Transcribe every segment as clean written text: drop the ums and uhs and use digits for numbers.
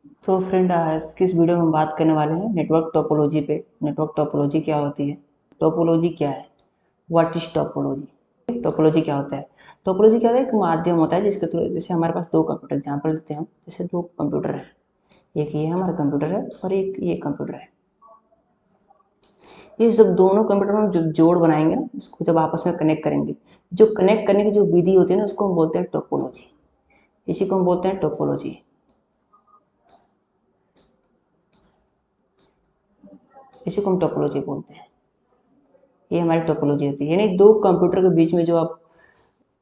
तो फ्रेंड, आज की इस वीडियो में हम बात करने वाले हैं नेटवर्क टोपोलॉजी पे। नेटवर्क टोपोलॉजी क्या होती है, टोपोलॉजी क्या है, व्हाट इज टोपोलॉजी। टोपोलॉजी क्या होता है? टोपोलॉजी क्या होता है? एक माध्यम होता है जिसके थ्रू, जैसे हमारे पास दो कंप्यूटर एग्जाम्पल लेते हैं हम, जैसे दो कंप्यूटर है, एक ये हमारा कंप्यूटर है और एक ये कंप्यूटर है। ये जब दोनों कंप्यूटर में हम जो जोड़ बनाएंगे ना, इसको जब आपस में कनेक्ट करेंगे, जो कनेक्ट करने की जो विधि होती है ना, उसको हम बोलते हैं टोपोलॉजी। इसी को हम बोलते हैं टोपोलॉजी। इसी को हम टोपोलॉजी बोलते हैं। ये हमारी टोपोलॉजी होती है, यानी दो कंप्यूटर के बीच में जो आप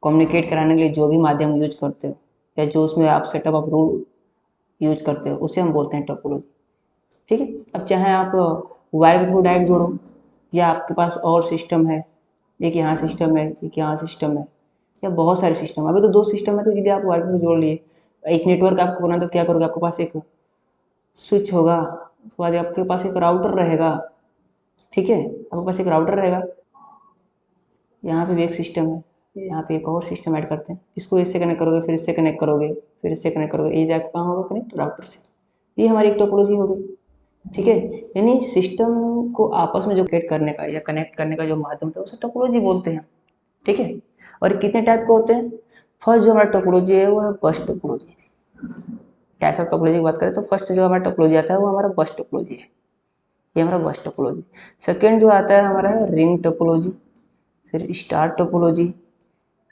कम्युनिकेट कराने के लिए जो भी माध्यम यूज करते हो, या जो उसमें आप सेटअप ऑफ रूल यूज करते हो, उसे हम बोलते हैं टोपोलॉजी। ठीक है। अब चाहे आप वायर के थ्रू डायरेक्ट जोड़ो, या आपके पास और सिस्टम है, एक यहाँ सिस्टम है, एक यहाँ सिस्टम है, या बहुत सारे सिस्टम। अभी तो दो सिस्टम है, तो यदि आप वायर के थ्रू जोड़ लिए, एक नेटवर्क आपको बना, तो क्या करोगे? आपके पास एक स्विच होगा, उसके बाद आपके पास एक राउटर रहेगा। ठीक है, आपके पास एक राउटर रहेगा, यहाँ पे भी एक सिस्टम है, यहाँ पे एक और सिस्टम ऐड करते हैं, इसको इससे कनेक्ट करोगे, फिर इससे कनेक्ट करोगे, फिर इससे कनेक्ट करोगे, ये जाके कहाँ होगा? कनेक्ट राउटर से। ये हमारी एक टोपोलॉजी हो गई। ठीक है, यानी सिस्टम को आपस में जो कनेक्ट करने का या कनेक्ट करने का जो माध्यम होता है उसे टोपोलॉजी बोलते हैं। ठीक है। और कितने टाइप के होते हैं? फर्स्ट जो हमारा टोपोलॉजी है वो है बस टोपोलॉजी। टाइप ऑफ टोपोलॉजी की बात करें तो फर्स्ट जो हमारा टोपोलॉजी आता है वो हमारा बस टोपोलॉजी है। ये हमारा बस टोपोलॉजी। सेकेंड जो आता है हमारा है रिंग टोपोलॉजी, फिर स्टार टोपोलॉजी,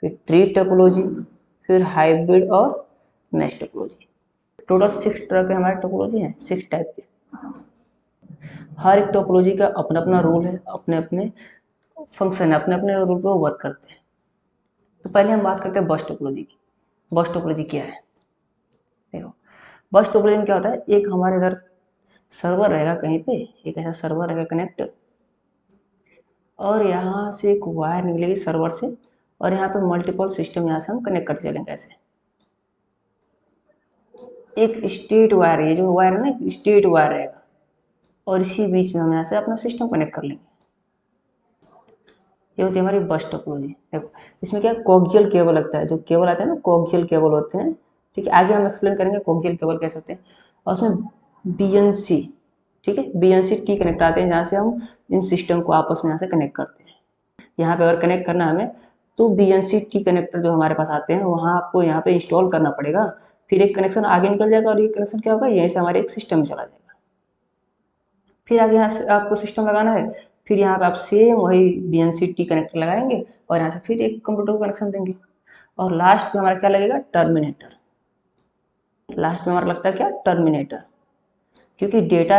फिर ट्री टोपोलॉजी, फिर हाइब्रिड और मैश टोपोलॉजी। टोटल 6 तरह के हमारे टोपोलॉजी हैं, 6 टाइप के। हर एक टोपोलॉजी का अपना अपना रूल है, अपने अपने फंक्शन है, अपने अपने रूल पे वो वर्क करते हैं। तो पहले हम बात करते हैं बस टोपोलॉजी की। बस टोपोलॉजी क्या है? देखो, बस टोपोलॉजी में क्या होता है, एक हमारे इधर सर्वर रहेगा कहीं पे, एक ऐसा सर्वर रहेगा कनेक्ट, और यहाँ से एक वायर निकलेगी सर्वर से, और यहाँ पे मल्टीपल सिस्टम यहाँ से हम कनेक्ट करते चलेंगे ऐसे। एक स्ट्रेट वायर, ये जो वायर है ना, स्ट्रेट वायर रहेगा, और इसी बीच में हम यहाँ से अपना सिस्टम कनेक्ट कर लेंगे। ये होती है हमारी बस टोपोलॉजी। देखो, इसमें क्या कोक्सियल केबल लगता है, जो केबल आते हैं ना, कोक्सियल केबल होते हैं। ठीक है, आगे हम एक्सप्लेन करेंगे कोक्सियल केबल कैसे होते हैं। और उसमें बीएनसी, ठीक है, बीएनसी टी कनेक्ट आते हैं, जहाँ से हम इन सिस्टम को आपस में यहाँ से कनेक्ट करते हैं। यहाँ पे अगर कनेक्ट करना हमें, तो बीएनसी टी कनेक्टर जो हमारे पास आते हैं, वहाँ आपको यहाँ पे इंस्टॉल करना पड़ेगा। फिर एक कनेक्शन आगे निकल जाएगा, और ये कनेक्शन क्या होगा, यहीं से हमारे एक सिस्टम में चला जाएगा। फिर आगे यहाँ से आपको सिस्टम लगाना है, फिर यहाँ पे आप सेम वही बीएनसी टी कनेक्टर लगाएंगे, और यहाँ से फिर एक कंप्यूटर को कनेक्शन देंगे। और लास्ट में हमारा क्या लगेगा? टर्मिनेटर। लास्ट में हमारा लगता है क्या? टर्मिनेटर। क्योंकि डेटा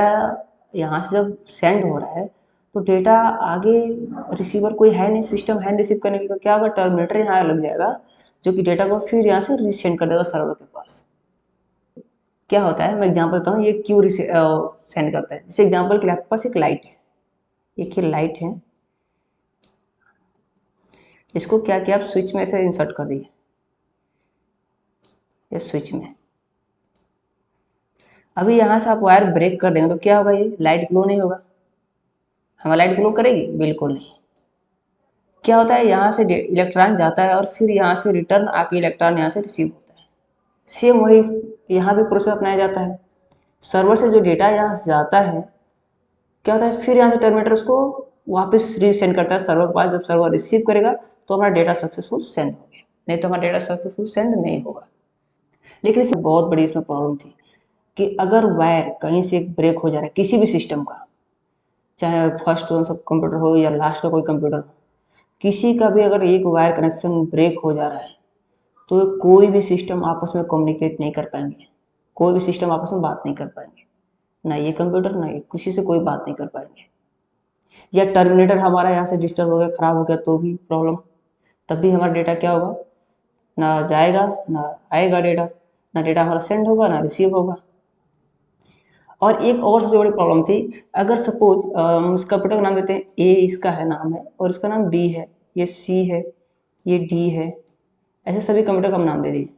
यहाँ से जब सेंड हो रहा है, तो डेटा आगे रिसीवर कोई है नहीं, सिस्टम है रिसीव करने के लिए, तो क्या होगा? टर्मिनेटर यहाँ लग जाएगा, जो कि डेटा को फिर यहाँ से रीसेंड कर देगा सर्वर के पास। क्या होता है, मैं एग्जांपल देता हूँ, ये क्यों सेंड करता है। जैसे एग्जांपल के लिए आपके पास एक लाइट है, एक ये लाइट है, इसको क्या किया, आप स्विच में से इंसर्ट कर दिए, ये स्विच में। अभी यहाँ से आप वायर ब्रेक कर देंगे, तो क्या होगा? ये लाइट ग्लो नहीं होगा। हमारी लाइट ग्लो करेगी? बिल्कुल नहीं। क्या होता है, यहाँ से इलेक्ट्रॉन जाता है, और फिर यहाँ से रिटर्न आके इलेक्ट्रॉन यहाँ से रिसीव होता है। सेम वही यहाँ भी प्रोसेस अपनाया जाता है। सर्वर से जो डेटा यहाँ से जाता है, क्या होता है, फिर यहाँ से टर्मिनेटर उसको वापस रीसेंड करता है सर्वर के पास। जब सर्वर रिसीव करेगा, तो हमारा डेटा सक्सेसफुल सेंड हो गया, नहीं तो हमारा डेटा सक्सेसफुल सेंड नहीं होगा। लेकिन इसमें बहुत बड़ी इसमें प्रॉब्लम थी, कि अगर वायर कहीं से ब्रेक हो जा रहा है किसी भी सिस्टम का, चाहे फर्स्ट वन सब कंप्यूटर हो या लास्ट का कोई कंप्यूटर हो, किसी का भी अगर एक वायर कनेक्शन ब्रेक हो जा रहा है, तो कोई भी सिस्टम आपस में कम्युनिकेट नहीं कर पाएंगे, कोई भी सिस्टम आपस में बात नहीं कर पाएंगे, ना ये कंप्यूटर ना ये, किसी से कोई बात नहीं कर पाएंगे। या टर्मिनेटर हमारा यहाँ से डिस्टर्ब हो गया, खराब हो गया, तो भी प्रॉब्लम। तब भी हमारा डेटा क्या होगा? ना जाएगा ना आएगा डेटा, ना डेटा हमारा सेंड होगा ना रिसीव होगा। और एक और सबसे बड़ी प्रॉब्लम थी, अगर सपोज हम इस कंप्यूटर का नाम देते हैं, ए इसका है नाम है, और इसका नाम बी है, ये सी है, ये डी है, ऐसे सभी कंप्यूटर का हम नाम दे दिए।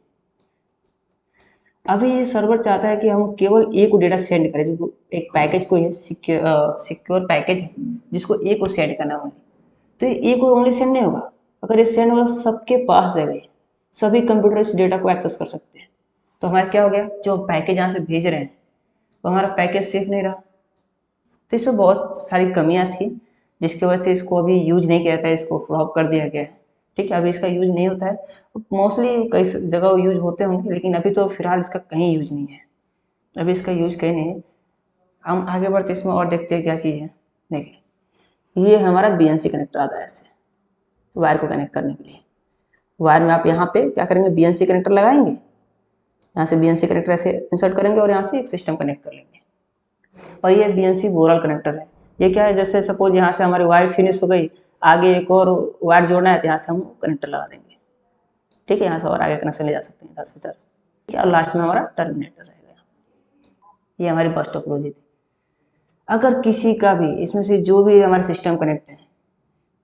अभी ये सर्वर चाहता है कि हम केवल ए को डेटा सेंड करें, जो एक पैकेज कोई है, सिक्योर पैकेज है, जिसको ए को सेंड करना है। तो ये ए को ओनली सेंड नहीं होगा, अगर ये सेंड होगा सबके पास जाएगा, सभी कंप्यूटर इस डेटा को एक्सेस कर सकते हैं। तो हमारा क्या हो गया, जो पैकेज यहाँ से भेज रहे हैं, वो हमारा पैकेज सेफ नहीं रहा। तो इसमें बहुत सारी कमियां थी जिसकी वजह से इसको अभी यूज नहीं किया था, इसको फ्लॉप कर दिया गया है। ठीक है, अभी इसका यूज नहीं होता है, मोस्टली कई जगह यूज होते होंगे, लेकिन अभी तो फिलहाल इसका कहीं यूज नहीं है, अभी इसका यूज कहीं नहीं है। हम आगे बढ़ते इसमें और देखते हैं क्या चीज़ है। देखिए, ये हमारा BNC कनेक्टर आता है ऐसे वायर को कनेक्ट करने के लिए। वायर में आप यहाँ पे क्या करेंगे, BNC कनेक्टर लगाएंगे, यहाँ से BNC कनेक्टर ऐसे इंसर्ट करेंगे और यहाँ से एक सिस्टम कनेक्ट कर लेंगे। और ये BNC बोरल कनेक्टर है। ये क्या है, जैसे सपोज यहाँ से हमारी वायर फिनिश हो गई, आगे एक और वायर जोड़ना है तो यहाँ से हम कनेक्टर लगा देंगे। ठीक है, यहाँ से और आगे कनेक्शन ले जा सकते हैं इधर से इधर। ठीक है, और लास्ट में हमारा टर्मिनेटर रहेगा। ये हमारी बस टोपोलॉजी थी। अगर किसी का भी इसमें से जो भी हमारे सिस्टम कनेक्ट है,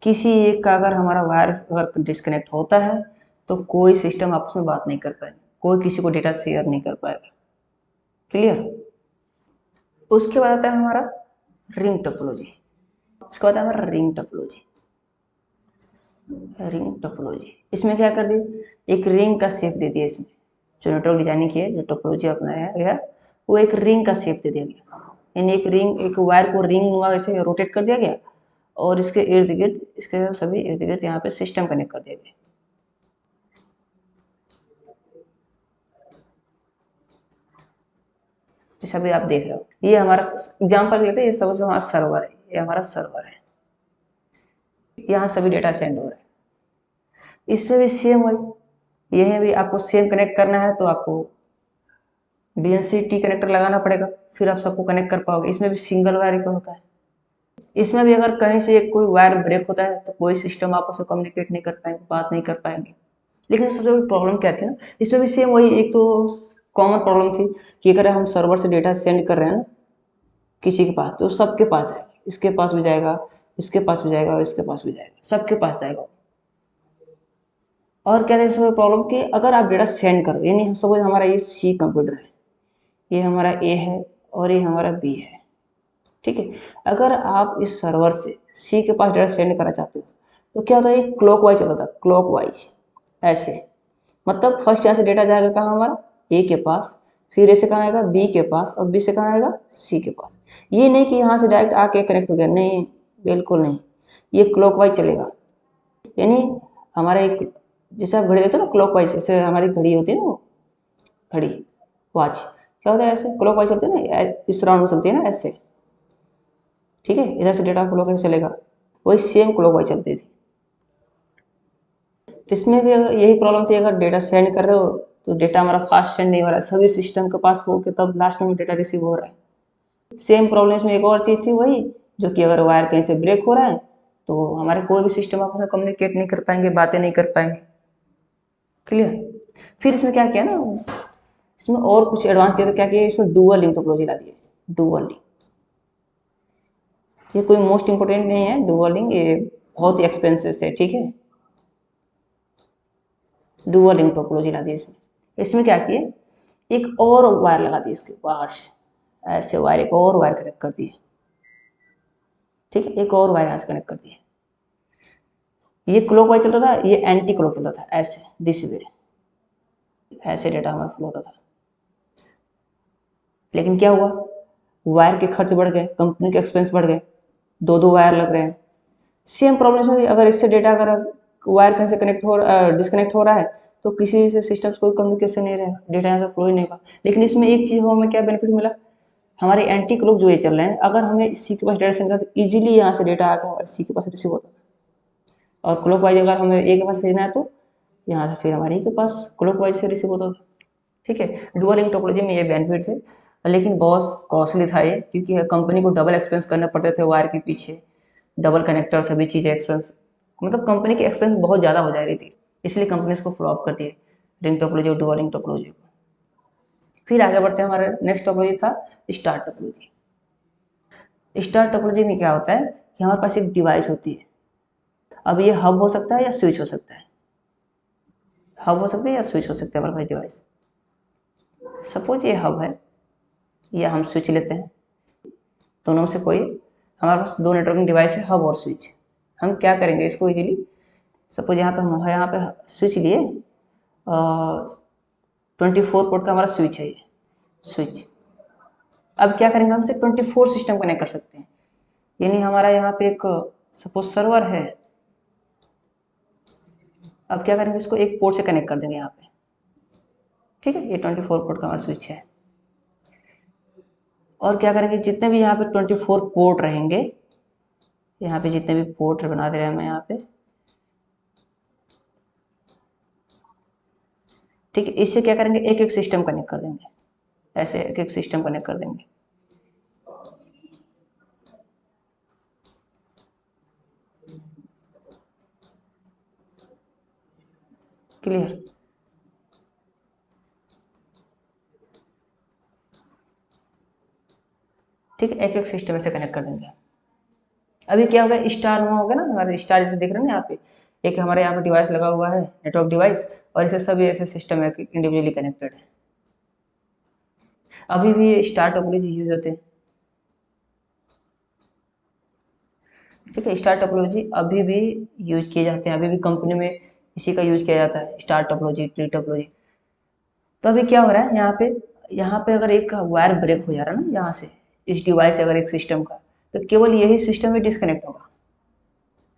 किसी एक का अगर हमारा वायर अगर डिस्कनेक्ट होता है तो कोई सिस्टम आपस में बात नहीं कर पाएगा, कोई किसी को डेटा शेयर नहीं कर पाएगा। क्लियर। उसके बाद आता है हमारा रिंग टोपोलॉजी। उसके बाद हमारा रिंग टोपोलॉजी। रिंग टोपोलॉजी इसमें क्या कर दिए, एक रिंग का शेप दे दिया। इसमें जो नेटवर्क डिजाइनिंग की है, जो टोपोलॉजी अपनाया गया, वो एक रिंग का शेप दे दिया गया। यानी एक रिंग, एक वायर को रिंग नुमा वैसे रोटेट कर दिया गया और इसके इर्द गिर्द, इसके सभी इर्द गिर्द यहाँ पे सिस्टम कनेक्ट कर दिया गया। जैसे अभी आप देख रहे हो, ये हमारा एग्जाम्पल लेते हैं, ये सब हमारा सर्वर है, ये हमारा सर्वर है, यहाँ सभी डेटा सेंड हो रहा है। इसमें भी सेम वही, यह भी आपको सेम कनेक्ट करना है तो आपको BNC T कनेक्टर लगाना पड़ेगा, फिर आप सबको कनेक्ट कर पाओगे। इसमें भी सिंगल वायर का होता है। इसमें भी अगर कहीं से कोई वायर ब्रेक होता है तो कोई सिस्टम आपस में कम्युनिकेट नहीं कर पाएंगे, बात नहीं कर पाएंगे। लेकिन सबसे बड़ी प्रॉब्लम क्या थी ना, इसमें भी सेम वही, एक तो कॉमन प्रॉब्लम थी कि अगर हम सर्वर से डेटा सेंड कर रहे हैं ना किसी के पास, तो सबके पास जाएगा, इसके पास भी जाएगा, इसके पास भी जाएगा और इसके पास भी जाएगा, सबके पास जाएगा। और क्या था इसमें प्रॉब्लम कि अगर आप डेटा सेंड करो, यानी सपोज हमारा ये C कंप्यूटर है, ये हमारा A है और ये हमारा B है। ठीक है, अगर आप इस सर्वर से C के पास डेटा सेंड करना चाहते हो तो क्या होता है, ये क्लॉक वाइज चलता था, क्लॉक वाइज ऐसे। मतलब फर्स्ट यहाँ से डेटा जाएगा कहाँ, हमारा A के पास, फिर ऐसे कहाँ आएगा B के पास, और B से कहाँ आएगा C के पास। ये नहीं कि यहाँ से डायरेक्ट आके कनेक्ट हो गया, नहीं, बिल्कुल नहीं, ये क्लॉक वाइज चलेगा। यानी हमारा एक, जैसे आप घड़ी देखते हो ना क्लॉक वाइज, जैसे हमारी घड़ी होती है ना, वो घड़ी वॉच क्या होता है, ऐसे क्लॉक वाइज चलती है ना, इस राउंड में चलती है ना ऐसे। ठीक है, इधर से डेटा फ्लो कैसे चलेगा, वही सेम क्लॉक वाइज चलती थी। तो इसमें भी यही प्रॉब्लम थी, अगर डेटा सेंड कर रहे हो तो डेटा हमारा फास्ट सेंड नहीं हो रहा है, सभी सिस्टम के पास हो के तब लास्ट में डेटा रिसीव हो रहा है। सेम प्रॉब्लम इसमें एक और चीज़ थी वही, जो कि अगर वायर कहीं से ब्रेक हो रहा है तो हमारे कोई भी सिस्टम आपस में कम्युनिकेट नहीं कर पाएंगे, बातें नहीं कर पाएंगे। क्लियर। फिर इसमें क्या किया ना, इसमें और कुछ एडवांस किया, तो क्या किया, इसमें डुअल लिंक टोपोलॉजी ला दिया। डुअल लिंक, ये कोई मोस्ट इंपोर्टेंट नहीं है, डुअल लिंक ये बहुत ही एक्सपेंसिव है। ठीक है, डुअल लिंक टोपोलॉजी ला दी इसमें। इसमें क्या किए, एक और वायर लगा दी इसके बाहर से, ऐसे वायर, एक और वायर कनेक्ट कर दिए। ठीक है, एक और वायर यहाँ से कनेक्ट कर दिए। ये क्लॉक वाइज चलता था, ये एंटी क्लॉक चलता था, ऐसे दिस वे, ऐसे डेटा हमारा फ्लो होता था। लेकिन क्या हुआ, वायर के खर्च बढ़ गए, कंपनी के एक्सपेंस बढ़ गए, दो दो वायर लग रहे हैं। सेम प्रॉब्लम में भी, अगर इससे डेटा अगर वायर कहीं से कनेक्ट हो डिस्कनेक्ट हो रहा है तो किसी से सिस्टम से कोई कम्युनिकेशन नहीं रहेगा, डेटा यहाँ से फ्लो ही नहीं होगा। लेकिन इसमें एक चीज़ हमें क्या बेनिफिट मिला, हमारे एंटी क्लॉक जो ये चल रहे हैं, अगर हमें C के पास डेटा सेंड करना तो ईजिली यहाँ से डेटा आकर हमारे C के पास रिसीव होता है। और क्लॉक वाइज अगर हमें A के पास भेजना है तो यहाँ से फिर हमारे E के पास क्लॉक वाइज से रिसीव होता था। ठीक है, डुअल लिंक टोपोलॉजी में ये बेनिफिट थे, लेकिन बहुत कॉस्टली था ये, क्योंकि कंपनी को डबल एक्सपेंस करने पड़ते थे वायर के पीछे, डबल कनेक्टर, सभी चीज़ें एक्सपेंस, मतलब कंपनी की एक्सपेंस बहुत ज़्यादा हो जा रही थी, इसलिए कंपनी इसको फ्लॉप कर दिए, रिंग टोपोलॉजी और डुअल लिंक टोपोलॉजी को। फिर आगे बढ़ते हैं, हमारा नेक्स्ट टोपोलॉजी था स्टार टोपोलॉजी। स्टार टोपोलॉजी में क्या होता है कि हमारे पास एक डिवाइस होती है, अब ये हब हो सकता है या स्विच हो सकता है, हब हो सकता है या स्विच हो सकता है हमारे पास डिवाइस। सपोज ये हब है या हम स्विच लेते हैं, दोनों में से कोई, हमारे पास दो नेटवर्किंग डिवाइस है, हब और स्विच। हम क्या करेंगे इसको इजीली, सपोज यहाँ पे हम यहाँ पे स्विच लिए, 24 पोर्ट का हमारा स्विच है ये स्विच, अब क्या करेंगे, हम सिर्फ 24 सिस्टम कनेक्ट कर सकते हैं। यानी हमारा यहाँ पे एक सपोज सर्वर है, अब क्या करेंगे, इसको एक पोर्ट से कनेक्ट कर देंगे यहाँ पे। ठीक है, ये 24 पोर्ट का हमारा स्विच है। और क्या करेंगे, जितने भी यहाँ पे 24 पोर्ट रहेंगे, यहाँ पे जितने भी पोर्ट बना दे रहे हैं हम यहाँ पे, ठीक है, इससे क्या करेंगे, एक एक सिस्टम कनेक्ट कर देंगे, ऐसे एक एक सिस्टम कनेक्ट कर देंगे। क्लियर? ठीक है, एक एक सिस्टम ऐसे कनेक्ट कर देंगे। अभी क्या होगा, स्टार वहाँ होगा ना, हमारे स्टार जैसे दिख रहे हैं ना यहाँ पे, एक हमारे यहाँ पे डिवाइस लगा हुआ है, नेटवर्क डिवाइस, और इसे सभी ऐसे सिस्टम है इंडिविजुअली कनेक्टेड है। अभी भी ये स्टार टोपोलॉजी यूज होते हैं। ठीक है, स्टार टोपोलॉजी अभी भी यूज किए जाते हैं, अभी भी कंपनी में इसी का यूज किया जाता है, स्टार टोपोलॉजी, ट्री टोपोलॉजी। तो अभी क्या हो रहा है यहाँ पे अगर एक वायर ब्रेक हो जा रहा है ना यहाँ से, इस डिवाइस से अगर एक सिस्टम का, तो केवल यही सिस्टम ही डिस्कनेक्ट होगा।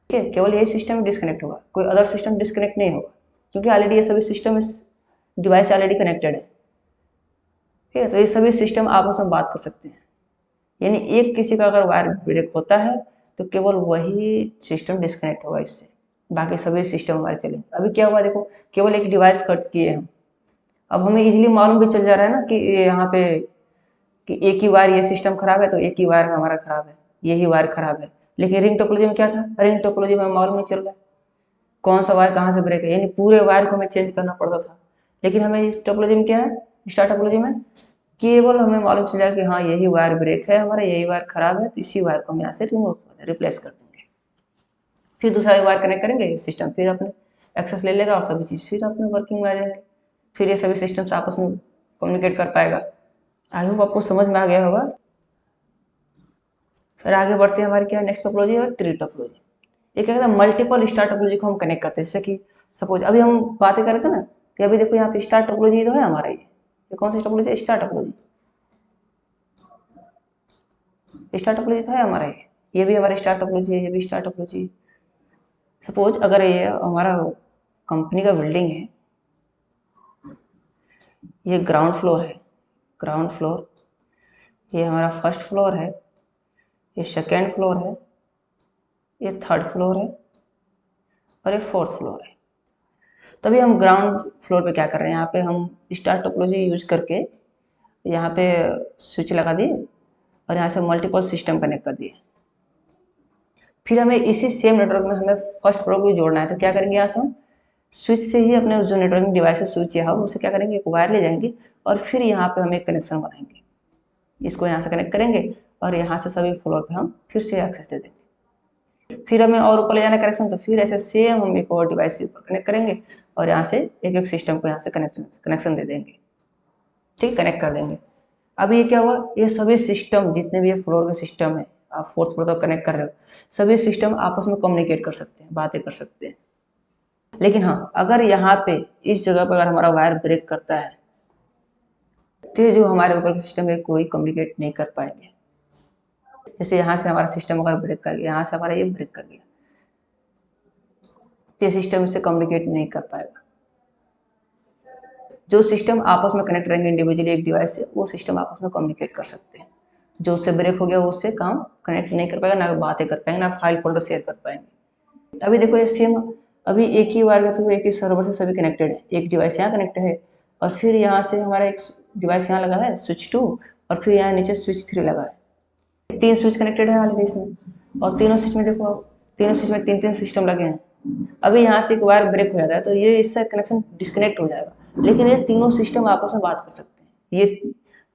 ठीक है, केवल यही सिस्टम ही डिस्कनेक्ट होगा, कोई अदर सिस्टम डिस्कनेक्ट नहीं होगा, क्योंकि ऑलरेडी ये सभी सिस्टम इस डिवाइस से ऑलरेडी कनेक्टेड है। ठीक है, तो ये सभी सिस्टम आपस में बात कर सकते हैं। यानी एक किसी का अगर वायर ब्रेक होता है तो केवल वही सिस्टम डिस्कनेक्ट होगा इससे, बाकी सभी सिस्टम हमारे चलेंगे। अभी क्या हुआ देखो, केवल एक डिवाइस खर्च किए हम, अब हमें इजीली मालूम भी चल जा रहा है ना कि यहाँ पे कि एक ही वायर ये सिस्टम खराब है तो एक ही वायर हमारा खराब है, यही वायर खराब है। लेकिन रिंग टोपोलॉजी में क्या था, रिंग टोपोलॉजी में मालूम नहीं चल रहा है कौन सा वायर कहाँ से ब्रेक है, यानी पूरे वायर को हमें चेंज करना पड़ता था। लेकिन हमें इस टोपोलॉजी में क्या है, स्टार टोपोलॉजी में केवल हमें मालूम चल जाए कि हाँ यही वायर ब्रेक है हमारा, यही वायर खराब है, तो इसी वायर को हम यहाँ से रिमूव रिप्लेस कर देंगे। फिर दूसरा वायर कनेक्ट करेंगे, सिस्टम फिर अपने एक्सेस ले लेगा और सभी चीज़ फिर अपने वर्किंग में आ जाएंगे। फिर ये सभी सिस्टम्स आपस में कम्युनिकेट कर पाएगा। आई होप आपको समझ में आ गया होगा। फिर आगे बढ़ते हैं, हमारे क्या नेक्स्ट टोपोलॉजी है, ट्री टोपोलॉजी। ये क्या कहता है, मल्टीपल स्टार टोपोलॉजी को हम कनेक्ट करते हैं। जैसे कि सपोज अभी हम बातें कर रहे थे ना कि अभी देखो यहाँ पे स्टार टोपोलॉजी तो है हमारा, ये कौन सी टोपोलॉजी है, स्टार टोपोलॉजी, स्टार टोपोलॉजी तो है हमारा, ये भी हमारा स्टार टोपोलॉजी है, ये भी स्टार टोपोलॉजी। सपोज अगर ये हमारा कंपनी का बिल्डिंग है, ये ग्राउंड फ्लोर है, ग्राउंड फ्लोर, ये हमारा फर्स्ट फ्लोर है, ये सेकेंड फ्लोर है, ये थर्ड फ्लोर है, और ये फोर्थ फ्लोर है। तभी हम ग्राउंड फ्लोर पे क्या कर रहे हैं, यहाँ पे हम स्टार टोपोलॉजी यूज करके यहाँ पे स्विच लगा दिए और यहाँ से मल्टीपल सिस्टम कनेक्ट कर दिए। फिर हमें इसी सेम नेटवर्क में हमें फर्स्ट फ्लोर को जोड़ना है, तो क्या करेंगे, यहाँ से हम स्विच से ही अपने जो नेटवर्किंग डिवाइस है, स्विच या हब, उसे क्या करेंगे, एक वायर ले जाएंगे और फिर यहाँ पे हम एक कनेक्शन बनाएंगे, इसको यहाँ से कनेक्ट करेंगे और यहाँ से सभी फ्लोर पे हम फिर से एक्सेस दे देंगे। फिर हमें और ऊपर ले जाना कनेक्शन, तो फिर ऐसे सेम हम एक और डिवाइस से ऊपर कनेक्ट करेंगे और यहाँ से एक एक सिस्टम को यहाँ से कनेक्शन दे देंगे। ठीक, कनेक्ट कर देंगे। अब ये क्या हुआ, ये सभी सिस्टम जितने भी ये फ्लोर के सिस्टम है, आप फोर्थ फ्लोर तक कनेक्ट कर रहे हो, सभी सिस्टम आपस में कम्युनिकेट कर सकते हैं, बातें कर सकते हैं। लेकिन हाँ, अगर यहाँ पे इस जगह पर अगर हमारा वायर ब्रेक करता है तो जो हमारे ऊपर के सिस्टम है कोई कम्युनिकेट नहीं कर पाएंगे। जैसे यहाँ से हमारा सिस्टम अगर ब्रेक कर गया, यहाँ से हमारा ये ब्रेक कर गया, ये सिस्टम इससे कम्युनिकेट नहीं कर पाएगा। जो सिस्टम आपस में कनेक्ट रहेंगे इंडिविजुअली एक डिवाइस से, वो सिस्टम आपस में कम्युनिकेट कर सकते हैं। जो उससे ब्रेक हो गया वो उससे काम कनेक्ट नहीं कर पाएगा, ना बातें कर पाएंगे, ना फाइल फोल्डर शेयर कर पाएंगे। अभी देखो ये सेम, अभी एक ही वायर का थ्रू एक ही सर्वर से सभी कनेक्टेड है, एक डिवाइस यहाँ कनेक्टेड है और फिर यहाँ से हमारा एक डिवाइस यहाँ लगा है स्विच 2, और फिर यहाँ नीचे स्विच 3 लगा है। 3 स्विच कनेक्टेड है ऑलरेडी इसमें, और तीनों स्विच में देखो आप, तीनों स्विच में 3 सिस्टम लगे हैं। अभी यहाँ से एक वायर ब्रेक हो जाता है तो ये इससे कनेक्शन डिस्कनेक्ट हो जाएगा, लेकिन ये तीनों सिस्टम आपस में बात कर सकते हैं। ये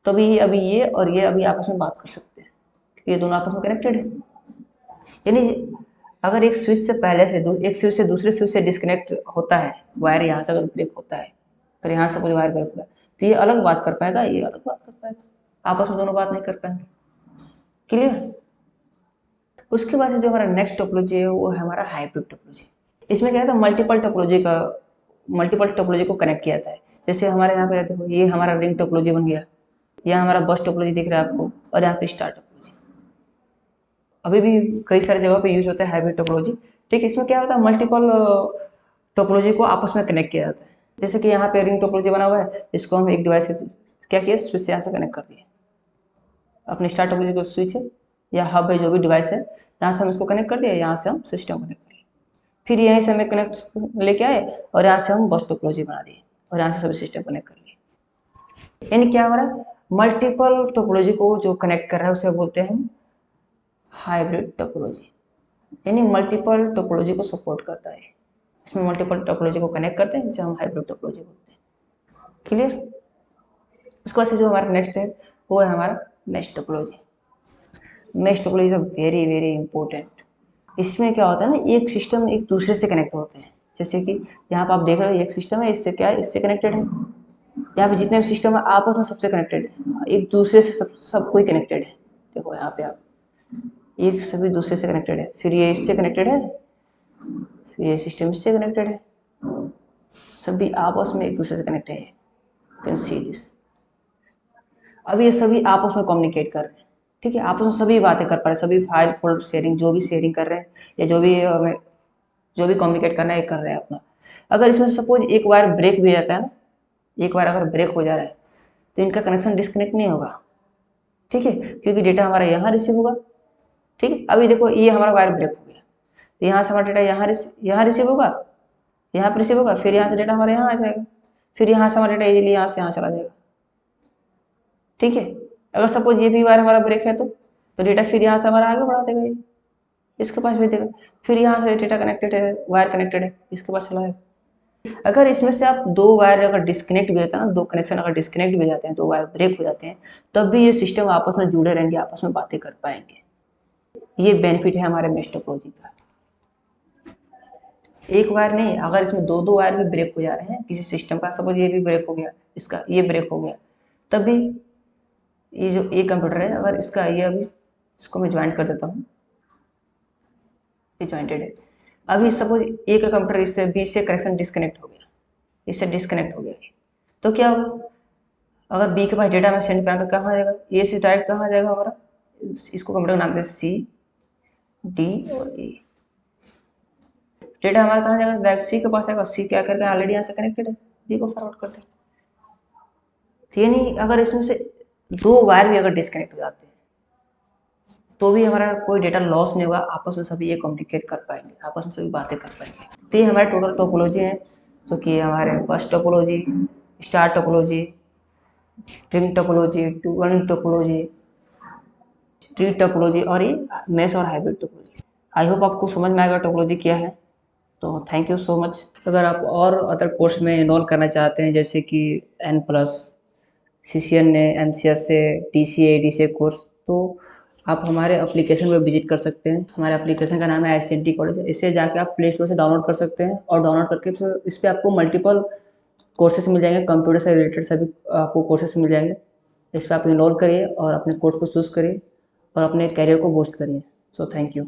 तभी अभी ये और ये अभी आपस में बात कर सकते हैं, ये दोनों आपस में कनेक्टेड है। यानी अगर एक स्विच से पहले से एक स्विच से दूसरे स्विच से डिस्कनेक्ट होता है, वायर यहाँ से अगर ब्रेक होता है, तो यहाँ से कुछ वायर ब्रेक होगा, तो ये अलग बात कर पाएगा, ये अलग बात कर पाएगा, आपस में दोनों बात नहीं कर पाएंगे। क्लियर? उसके बाद से जो हमारा नेक्स्ट टोपोलॉजी है वो है हमारा हाइब्रिड टोपोलॉजी। इसमें क्या था, मल्टीपल टोपोलॉजी को कनेक्ट किया जाता है। जैसे हमारे यहाँ पे देखो, ये हमारा रिंग टोपोलॉजी बन गया, यह हमारा बस टोपोलॉजी दिख रहा है आपको, और यहाँ पे स्टार टोपोलॉजी। अभी भी कई सारी जगह पे यूज होता है हाइब्रिड टोपोलॉजी। ठीक है, इसमें क्या होता है, मल्टीपल टोपोलॉजी को आपस में कनेक्ट किया जाता है। जैसे कि यहाँ पे रिंग टोपोलॉजी बना हुआ है, इसको हम एक डिवाइस से क्या किया, स्विच से यहाँ से कनेक्ट कर दिए। अपने स्टार टोपोलॉजी को स्विच है या हब है, जो भी डिवाइस है, यहाँ से हम इसको कनेक्ट कर दिया, यहाँ से हम सिस्टम कनेक्ट कर लिया। फिर यहीं से हमें कनेक्ट लेके आए और यहाँ से हम बस टोपोलॉजी बना दिए और यहाँ से सभी सिस्टम कनेक्ट कर लिए। यानी क्या हो रहा है, मल्टीपल टोपोलॉजी को जो कनेक्ट कर रहा है उसे बोलते हैं हम हाइब्रिड टोपोलॉजी। यानी मल्टीपल टोपोलॉजी को सपोर्ट करता है, इसमें मल्टीपल टोपोलॉजी को कनेक्ट करते हैं, जिसे हम हाइब्रिड टोपोलॉजी बोलते हैं। क्लियर। उसके बाद से जो हमारा नेक्स्ट है वो है हमारा mesh topology. Mesh topology is very very important. इसमें क्या होता है ना, एक सिस्टम एक दूसरे से कनेक्ट होते हैं। जैसे कि यहाँ पर आप देख रहे हो एक सिस्टम है, इससे क्या है, इससे कनेक्टेड है। यहाँ पे जितने भी सिस्टम है आपस में सबसे कनेक्टेड है, एक दूसरे से सब कोई कनेक्टेड है। देखो यहाँ पे आप एक सभी दूसरे से कनेक्टेड है, फिर ये इससे कनेक्टेड है, फिर ये सिस्टम इससे कनेक्टेड है, सभी आपस में एक दूसरे से कनेक्टेड है। You can see this. अब ये सभी आपस में कम्युनिकेट कर रहे हैं। ठीक है, आपस में सभी बातें कर पा रहे हैं, सभी फाइल फोल्डर शेयरिंग, जो भी शेयरिंग कर रहे हैं या जो भी कम्युनिकेट करना है कर रहे हैं अपना। अगर इसमें सपोज एक वायर ब्रेक भी हो जाता है ना, एक बार अगर ब्रेक हो जा रहा है तो इनका कनेक्शन डिस्कनेक्ट नहीं होगा। ठीक है, क्योंकि डेटा हमारा यहाँ रिसीव होगा। ठीक है, अभी देखो ये हमारा वायर ब्रेक हो गया, तो यहाँ से हमारा डेटा यहाँ रिसीव होगा, यहाँ पर रिसीव होगा, फिर यहाँ से डेटा हमारे यहाँ आ जाएगा, फिर यहाँ से हमारा डेटा इजीली यहाँ से यहाँ चला जाएगा। ठीक है, अगर सपोज ये भी वायर हमारा ब्रेक है तो डेटा फिर यहाँ से हमारा आगे बढ़ा देगा, ये इसके पास भेज देगा, फिर यहाँ से डेटा कनेक्टेड है, वायर कनेक्टेड है, इसके पास चला जाएगा। अगर इसमें से आप दो वायर अगर डिस्कनेक्ट भी होता है ना, दो कनेक्शन अगर डिस्कनेक्ट भी हो जाते हैं, दो वायर ब्रेक हो जाते हैं, तब भी ये सिस्टम आपस में जुड़े रहेंगे, आपस में बातें कर पाएंगे। ये बेनिफिट है हमारे मेश टोपोलॉजी का। एक वायर नहीं, अगर इसमें दो दो वायर भी ब्रेक हो जा रहे हैं किसी सिस्टम का, सपोज ये भी ब्रेक हो गया, इसका ये ब्रेक हो गया, तब भी ये जो ये कंप्यूटर है, अगर इसका ये अभी इसको मैं ज्वाइन कर देता हूँ, ये ज्वाइंटेड है। अभी सपोज एक कंप्यूटर इससे बी से कनेक्शन डिस्कनेक्ट हो गया, इससे डिस्कनेक्ट हो गया, तो क्या होगा, अगर बी के पास डेटा में सेंड करना तो कहाँ जाएगा, ए से डायरेक्ट कहाँ जाएगा हमारा, इसको कंप्यूटर का नाम देते सी डी और ए। डेटा हमारा कहाँ जाएगा, डायरेक्ट सी के पास आएगा, सी क्या करके ऑलरेडी यहाँ से कनेक्टेड है, बी को फॉरवर्ड करते हैं। तो यानी अगर इसमें से दो वायर भी अगर डिस्कनेक्ट हो जाते हैं तो भी हमारा कोई डेटा लॉस नहीं होगा, आपस में सभी ये कम्युनिकेट कर पाएंगे, आपस में सभी बातें कर पाएंगे। तो ये हमारे टोटल टोपोलॉजी है, जो कि हमारे bus topology, star topology, ring topology, tubal topology, tree topology और ये मेश और हाइब्रिड टोपोलॉजी। आई होप आपको समझ में आएगा टोपोलॉजी क्या है। तो थैंक यू सो मच। अगर आप और अदर कोर्स में इनरोल करना चाहते हैं, जैसे कि N+, CCN ने MCS से DCA कोर्स, तो आप हमारे एप्लीकेशन पर विजिट कर सकते हैं। हमारे एप्लीकेशन का नाम है ICNT कॉलेज। इसे जाके आप प्ले स्टोर से डाउनलोड कर सकते हैं और डाउनलोड करके फिर इस पर आपको मल्टीपल कोर्सेस मिल जाएंगे, कंप्यूटर से रिलेटेड सभी आपको कोर्सेस मिल जाएंगे। इस पर आप इनरोल करिए और अपने कोर्स को चूज़ करिए और अपने कैरियर को बूस्ट करिए। So thank you.